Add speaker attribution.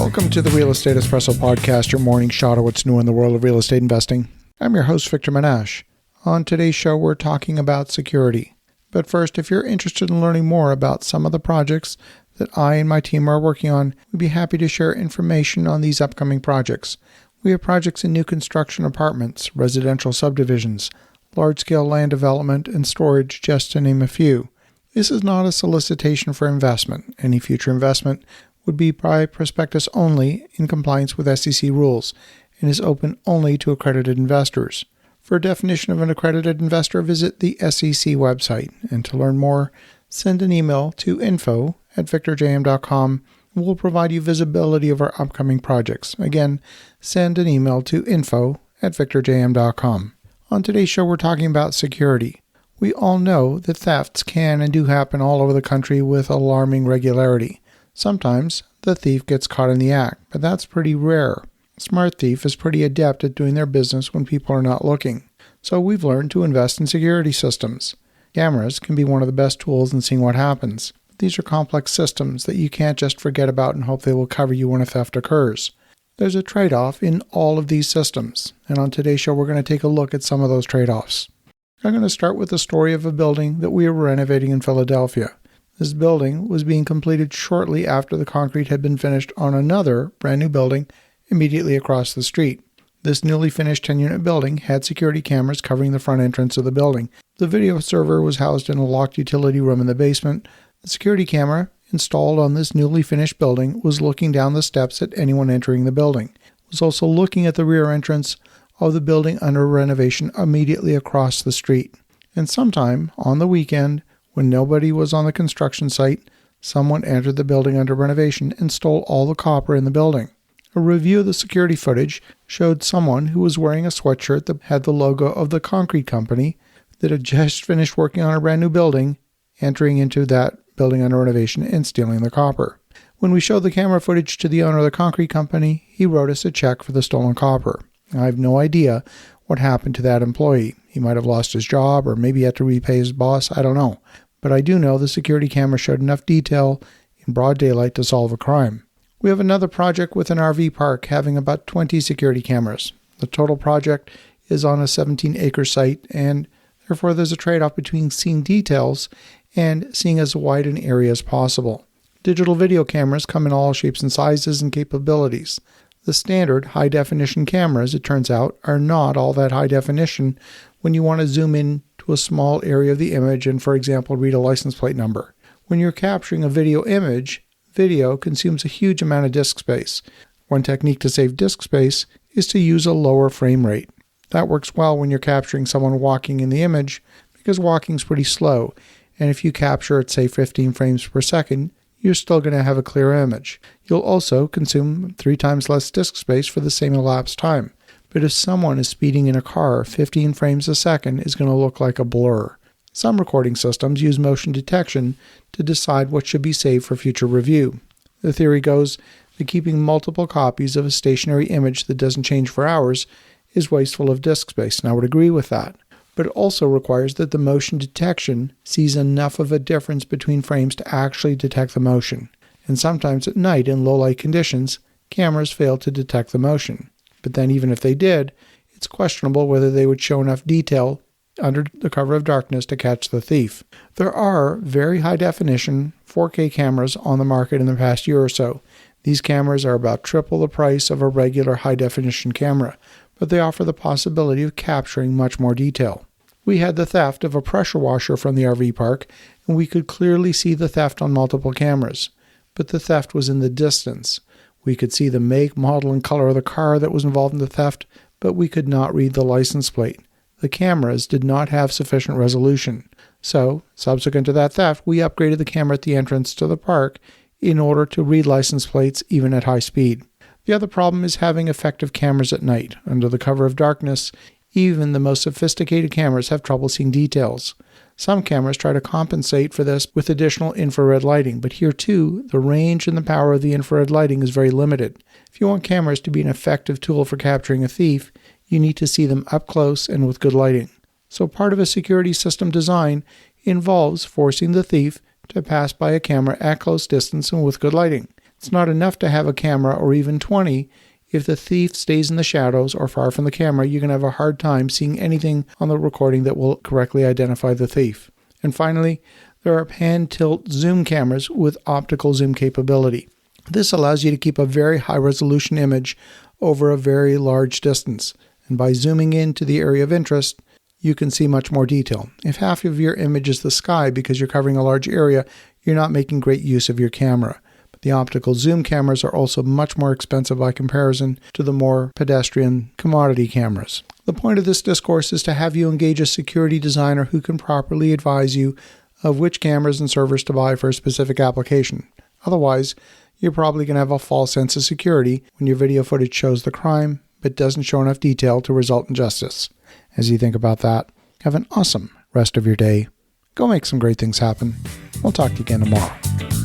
Speaker 1: Welcome to the Real Estate Espresso Podcast, your morning shot of what's new in the world of real estate investing. I'm your host, Victor Menasce. On today's show, we're talking about security. But first, if you're interested in learning more about some of the projects that I and my team are working on, we'd be happy to share information on these upcoming projects. We have projects in new construction apartments, residential subdivisions, large-scale land development, and storage, just to name a few. This is not a solicitation for investment. Any future investment would be by prospectus only in compliance with SEC rules and is open only to accredited investors. For a definition of an accredited investor, visit the SEC website. And to learn more, send an email to info@victorjm.com. We'll provide you visibility of our upcoming projects. Again, send an email to info@victorjm.com. On today's show, we're talking about security. We all know that thefts can and do happen all over the country with alarming regularity. Sometimes the thief gets caught in the act, but that's pretty rare. A smart thief is pretty adept at doing their business when people are not looking. So we've learned to invest in security systems. Cameras can be one of the best tools in seeing what happens. These are complex systems that you can't just forget about and hope they will cover you when a theft occurs. There's a trade-off in all of these systems, and on today's show we're going to take a look at some of those trade-offs. I'm going to start with the story of a building that we are renovating in Philadelphia. This building was being completed shortly after the concrete had been finished on another brand new building immediately across the street. This newly finished 10-unit building had security cameras covering the front entrance of the building. The video server was housed in a locked utility room in the basement. The security camera installed on this newly finished building was looking down the steps at anyone entering the building. It was also looking at the rear entrance of the building under renovation immediately across the street. And sometime on the weekend, when nobody was on the construction site, someone entered the building under renovation and stole all the copper in the building. A review of the security footage showed someone who was wearing a sweatshirt that had the logo of the concrete company that had just finished working on a brand new building, entering into that building under renovation and stealing the copper. When we showed the camera footage to the owner of the concrete company, he wrote us a check for the stolen copper. I have no idea what happened to that employee. He might have lost his job or maybe had to repay his boss. I don't know. But I do know the security camera showed enough detail in broad daylight to solve a crime. We have another project with an RV park having about 20 security cameras. The total project is on a 17-acre site, and therefore there's a trade-off between seeing details and seeing as wide an area as possible. Digital video cameras come in all shapes and sizes and capabilities. The standard high-definition cameras, it turns out, are not all that high definition when you want to zoom in to a small area of the image and, for example, read a license plate number. When you're capturing a video image, video consumes a huge amount of disk space. One technique to save disk space is to use a lower frame rate. That works well when you're capturing someone walking in the image because walking's pretty slow, and if you capture at, say, 15 frames per second, you're still going to have a clear image. You'll also consume 3 times less disk space for the same elapsed time. But if someone is speeding in a car, 15 frames a second is going to look like a blur. Some recording systems use motion detection to decide what should be saved for future review. The theory goes that keeping multiple copies of a stationary image that doesn't change for hours is wasteful of disk space, and I would agree with that. But it also requires that the motion detection sees enough of a difference between frames to actually detect the motion. And sometimes at night in low-light conditions, cameras fail to detect the motion. But then even if they did, it's questionable whether they would show enough detail under the cover of darkness to catch the thief. There are very high-definition 4K cameras on the market in the past year or so. These cameras are about triple the price of a regular high-definition camera, but they offer the possibility of capturing much more detail. We had the theft of a pressure washer from the RV park, and we could clearly see the theft on multiple cameras. But the theft was in the distance. We could see the make, model, and color of the car that was involved in the theft, but we could not read the license plate. The cameras did not have sufficient resolution. So, subsequent to that theft, we upgraded the camera at the entrance to the park in order to read license plates even at high speed. The other problem is having effective cameras at night. Under the cover of darkness, even the most sophisticated cameras have trouble seeing details. Some cameras try to compensate for this with additional infrared lighting, but here too, the range and the power of the infrared lighting is very limited. If you want cameras to be an effective tool for capturing a thief, you need to see them up close and with good lighting. So part of a security system design involves forcing the thief to pass by a camera at close distance and with good lighting. It's not enough to have a camera or even 20. If the thief stays in the shadows or far from the camera, you're going to have a hard time seeing anything on the recording that will correctly identify the thief. And finally, there are pan, tilt, zoom cameras with optical zoom capability. This allows you to keep a very high resolution image over a very large distance. And by zooming into the area of interest, you can see much more detail. If half of your image is the sky because you're covering a large area, you're not making great use of your camera. The optical zoom cameras are also much more expensive by comparison to the more pedestrian commodity cameras. The point of this discourse is to have you engage a security designer who can properly advise you of which cameras and servers to buy for a specific application. Otherwise, you're probably going to have a false sense of security when your video footage shows the crime but doesn't show enough detail to result in justice. As you think about that, have an awesome rest of your day. Go make some great things happen. We'll talk to you again tomorrow.